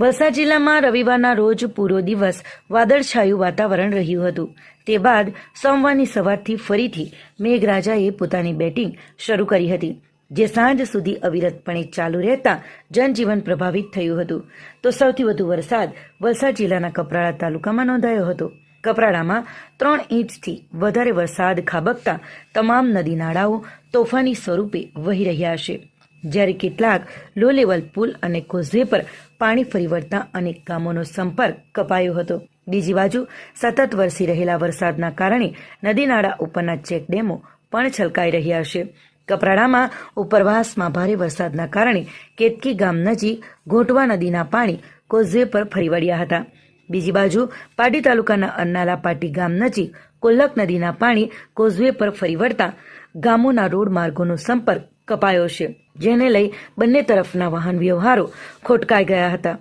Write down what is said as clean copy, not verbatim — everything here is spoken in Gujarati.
વલસાડ જિલ્લામાં રવિવારના રોજ પૂરો દિવસ વાદળછાયું વાતાવરણ રહ્યું હતું. તે બાદ સોમવારની સવારથી ફરીથી મેઘરાજાએ પોતાની બેટિંગ શરૂ કરી હતી, જે સાંજ સુધી અવિરતપણે ચાલુ રહેતા જનજીવન પ્રભાવિત થયું હતું. તો સૌથી વધુ વરસાદ વલસાડ જિલ્લાના કપરાડા તાલુકામાં નોંધાયો હતો. કપરાડામાં 3 ઇંચથી વધારે વરસાદ ખાબકતા તમામ નદી નાળાઓ તોફાની સ્વરૂપે વહી રહ્યા છે, જ્યારે કેટલાક લો લેવલ પુલ અને કોઝવે પર પાણી ફરી વળતા અનેક ગામોનો સંપર્ક કપાયો હતો. બીજી બાજુ સતત વરસી રહેલા વરસાદના કારણે નદી નાળા ઉપરના ચેકડેમો પણ છલકાઈ રહ્યા છે. કપરાડામાં ઉપરવાસમાં ભારે વરસાદના કારણે કેતકી ગામ નજીક ઘોંટવા નદીના પાણી કોઝવે પર ફરી વળ્યા હતા. બીજી બાજુ પાટી તાલુકાના અન્નાલા પાટી ગામ નજીક કોલ્લક નદીના પાણી કોઝવે પર ફરી વળતા ગામોના રોડ માર્ગોનો સંપર્ક કપાયો છે, જેને લઈ બંને તરફના વાહન વ્યવહારો ખોટકાઈ ગયા હતા.